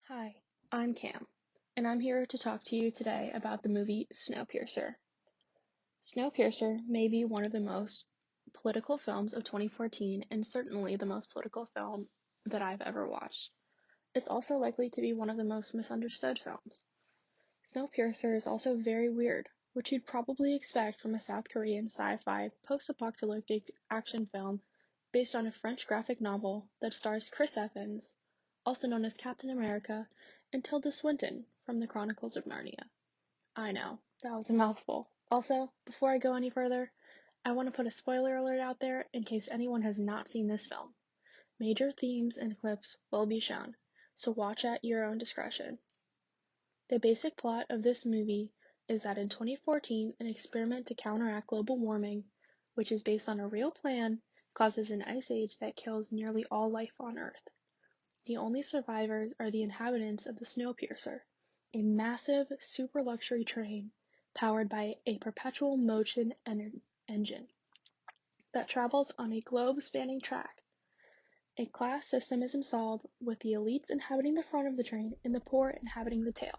Hi, I'm Cam, and I'm here to talk to you today about the movie Snowpiercer. Snowpiercer may be one of the most political films of 2014 and certainly the most political film that I've ever watched. It's also likely to be one of the most misunderstood films. Snowpiercer is also very weird, which you'd probably expect from a South Korean sci-fi post-apocalyptic action film based on a French graphic novel that stars Chris Evans, also known as Captain America, and Tilda Swinton from the Chronicles of Narnia. I know, that was a mouthful. Also, before I go any further, I want to put a spoiler alert out there in case anyone has not seen this film. Major themes and clips will be shown, so watch at your own discretion. The basic plot of this movie is that in 2014, an experiment to counteract global warming, which is based on a real plan, causes an ice age that kills nearly all life on Earth. The only survivors are the inhabitants of the Snowpiercer, a massive, super luxury train powered by a perpetual motion engine that travels on a globe-spanning track. A class system is installed, with the elites inhabiting the front of the train and the poor inhabiting the tail.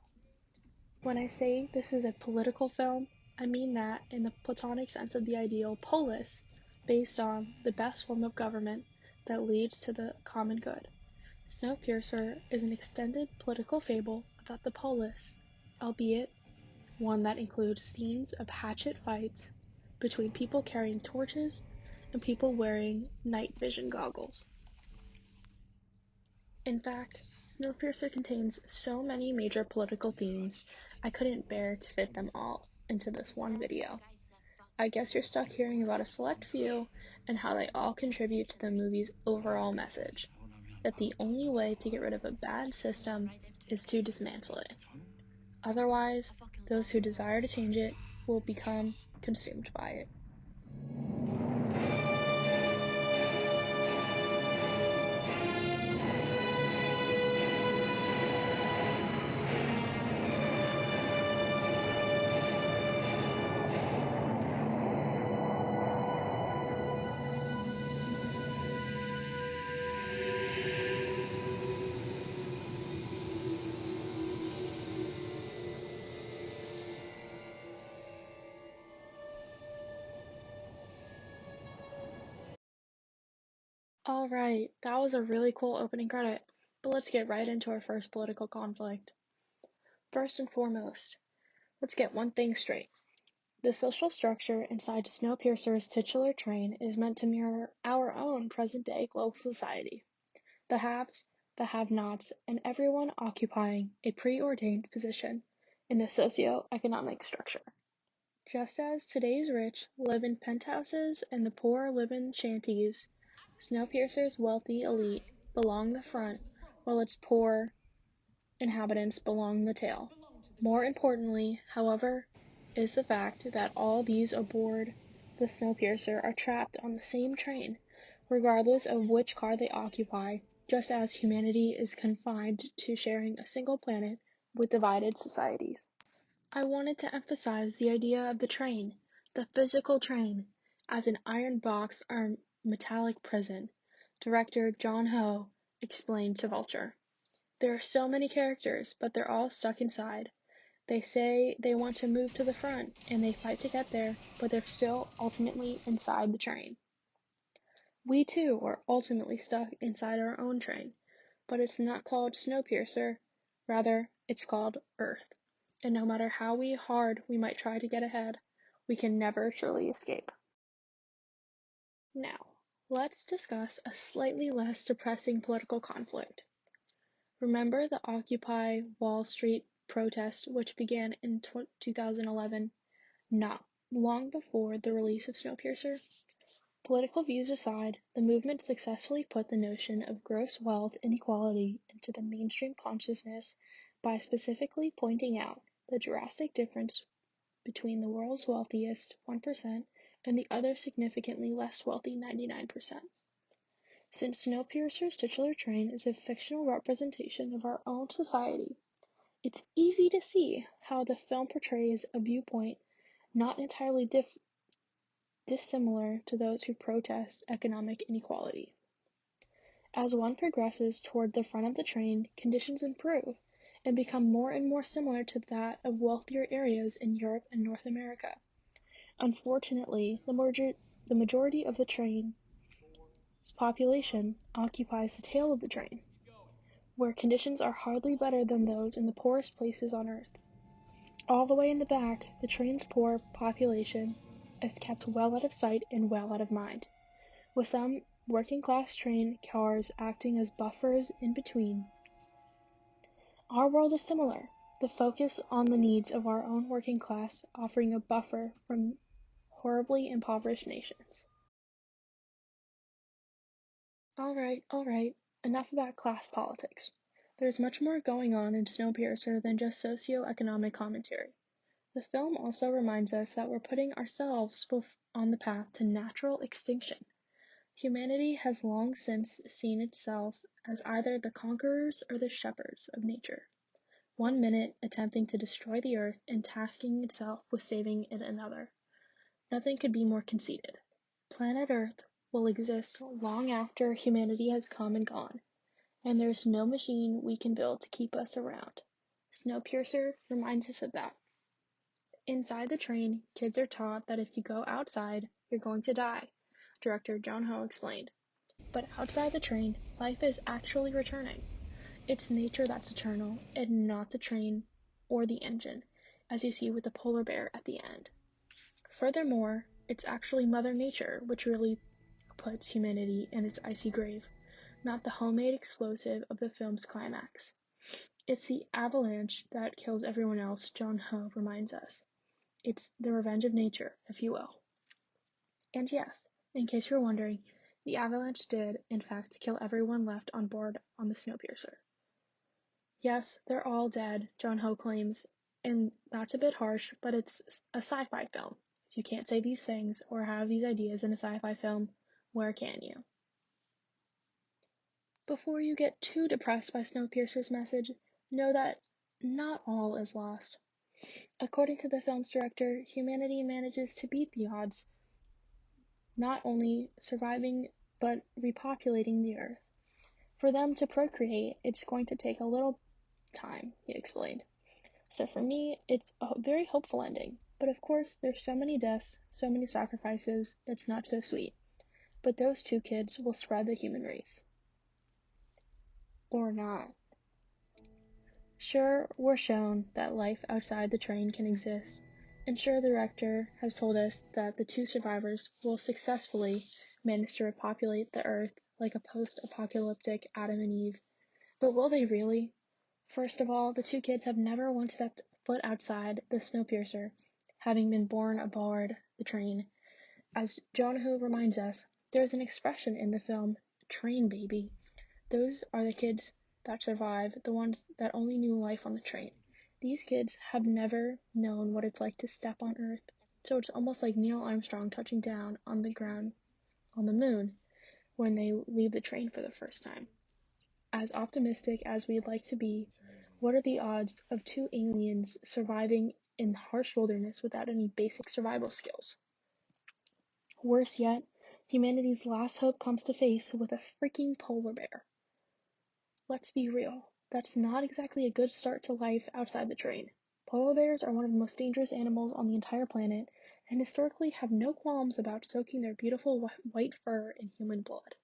When I say this is a political film, I mean that in the Platonic sense of the ideal polis, based on the best form of government that leads to the common good. Snowpiercer is an extended political fable about the polis, albeit one that includes scenes of hatchet fights between people carrying torches and people wearing night vision goggles. In fact, Snowpiercer contains so many major political themes, I couldn't bear to fit them all into this one video. I guess you're stuck hearing about a select few and how they all contribute to the movie's overall message, that the only way to get rid of a bad system is to dismantle it. Otherwise, those who desire to change it will become consumed by it. Alright, that was a really cool opening credit, but let's get right into our first political conflict. First and foremost, let's get one thing straight. The social structure inside Snowpiercer's titular train is meant to mirror our own present-day global society. The haves, the have-nots, and everyone occupying a preordained position in the socio-economic structure. Just as today's rich live in penthouses and the poor live in shanties, Snowpiercer's wealthy elite belong the front, while its poor inhabitants belong the tail. More importantly, however, is the fact that all these aboard the Snowpiercer are trapped on the same train, regardless of which car they occupy, just as humanity is confined to sharing a single planet with divided societies. I wanted to emphasize the idea of the train, the physical train, as an iron box or metallic prison, director John Ho explained to Vulture. There are so many characters, but they're all stuck inside. They say they want to move to the front, and they fight to get there, but they're still ultimately inside the train. We too are ultimately stuck inside our own train, but it's not called Snowpiercer, rather, it's called Earth. And no matter how hard we might try to get ahead, we can never truly escape. Now, let's discuss a slightly less depressing political conflict. Remember the Occupy Wall Street protest which began in 2011, not long before the release of Snowpiercer? Political views aside, the movement successfully put the notion of gross wealth inequality into the mainstream consciousness by specifically pointing out the drastic difference between the world's wealthiest 1% and the other significantly less wealthy 99%. Since Snowpiercer's titular train is a fictional representation of our own society, it's easy to see how the film portrays a viewpoint not entirely dissimilar to those who protest economic inequality. As one progresses toward the front of the train, conditions improve and become more and more similar to that of wealthier areas in Europe and North America. Unfortunately, the majority of the train's population occupies the tail of the train, where conditions are hardly better than those in the poorest places on Earth. All the way in the back, the train's poor population is kept well out of sight and well out of mind, with some working-class train cars acting as buffers in between. Our world is similar, the focus on the needs of our own working class offering a buffer from horribly impoverished nations. All right, enough about class politics. There's much more going on in Snowpiercer than just socio-economic commentary. The film also reminds us that we're putting ourselves on the path to natural extinction. Humanity has long since seen itself as either the conquerors or the shepherds of nature, one minute attempting to destroy the earth and tasking itself with saving it another. Nothing could be more conceited. Planet Earth will exist long after humanity has come and gone, and there's no machine we can build to keep us around. Snowpiercer reminds us of that. Inside the train, kids are taught that if you go outside, you're going to die, director John Ho explained. But outside the train, life is actually returning. It's nature that's eternal, and not the train or the engine, as you see with the polar bear at the end. Furthermore, it's actually Mother Nature which really puts humanity in its icy grave, not the homemade explosive of the film's climax. It's the avalanche that kills everyone else, John Ho reminds us. It's the revenge of nature, if you will. And yes, in case you're wondering, the avalanche did, in fact, kill everyone left on board on the Snowpiercer. Yes, they're all dead, John Ho claims, and that's a bit harsh, but it's a sci-fi film. If you can't say these things or have these ideas in a sci-fi film, where can you? Before you get too depressed by Snowpiercer's message, know that not all is lost. According to the film's director, humanity manages to beat the odds, not only surviving but repopulating the earth. For them to procreate, it's going to take a little time, he explained. So for me, it's a very hopeful ending. But of course, there's so many deaths, so many sacrifices, it's not so sweet. But those two kids will spread the human race. Or not. Sure, we're shown that life outside the train can exist, and sure the director has told us that the two survivors will successfully manage to repopulate the earth like a post-apocalyptic Adam and Eve. But will they really? First of all, the two kids have never once stepped foot outside the Snowpiercer, having been born aboard the train. As John Ho reminds us, there's an expression in the film, train baby. Those are the kids that survive, the ones that only knew life on the train. These kids have never known what it's like to step on Earth, so it's almost like Neil Armstrong touching down on the ground on the moon when they leave the train for the first time. As optimistic as we'd like to be, what are the odds of two aliens surviving in the harsh wilderness without any basic survival skills? Worse yet, humanity's last hope comes to face with a freaking polar bear. Let's be real, that's not exactly a good start to life outside the train. Polar bears are one of the most dangerous animals on the entire planet, and historically have no qualms about soaking their beautiful white fur in human blood.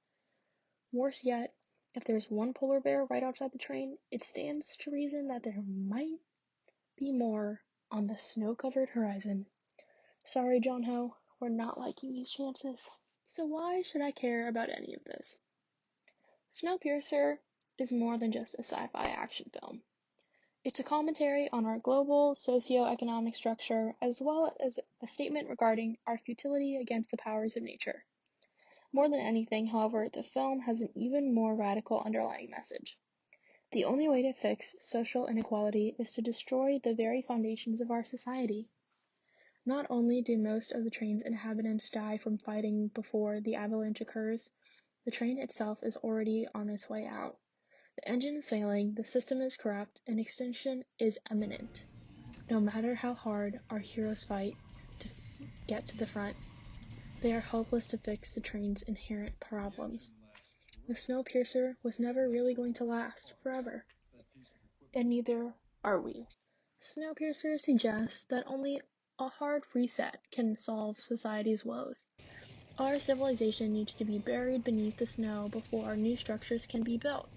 Worse yet, if there's one polar bear right outside the train, it stands to reason that there might be more on the snow-covered horizon. Sorry, John Ho, we're not liking these chances. So why should I care about any of this? Snowpiercer is more than just a sci-fi action film. It's a commentary on our global socio-economic structure as well as a statement regarding our futility against the powers of nature. More than anything, however, the film has an even more radical underlying message. The only way to fix social inequality is to destroy the very foundations of our society. Not only do most of the train's inhabitants die from fighting before the avalanche occurs, the train itself is already on its way out. The engine is failing, the system is corrupt, and extinction is imminent. No matter how hard our heroes fight to get to the front, they are hopeless to fix the train's inherent problems. The Snowpiercer was never really going to last forever, and neither are we. Snowpiercer suggests that only a hard reset can solve society's woes. Our civilization needs to be buried beneath the snow before our new structures can be built.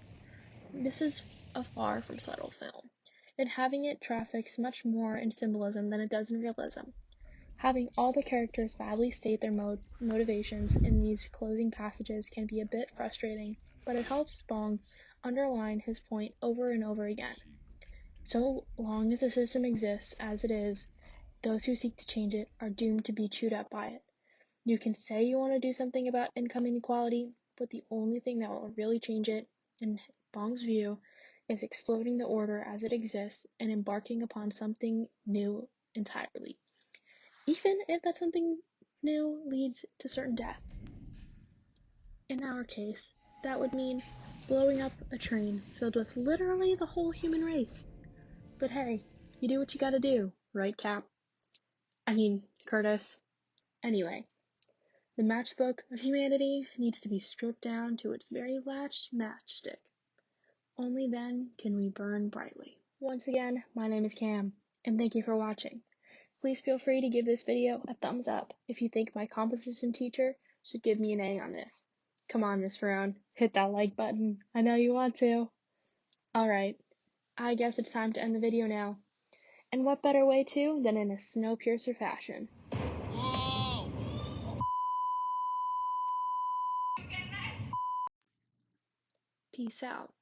This is a far from subtle film, and having it traffics much more in symbolism than it does in realism. Having all the characters badly state their motivations in these closing passages can be a bit frustrating, but it helps Bong underline his point over and over again. So long as the system exists as it is, those who seek to change it are doomed to be chewed up by it. You can say you want to do something about income inequality, but the only thing that will really change it, in Bong's view, is exploding the order as it exists and embarking upon something new entirely, even if that something new leads to certain death. In our case, that would mean blowing up a train filled with literally the whole human race. But hey, you do what you gotta do, right, Cap? Curtis. Anyway, the matchbook of humanity needs to be stripped down to its very last matchstick. Only then can we burn brightly. Once again, my name is Cam, and thank you for watching. Please feel free to give this video a thumbs up if you think my composition teacher should give me an A on this. Come on, Miss Brown, hit that like button. I know you want to. Alright, I guess it's time to end the video now. And what better way to than in a Snowpiercer fashion. Whoa! Peace out.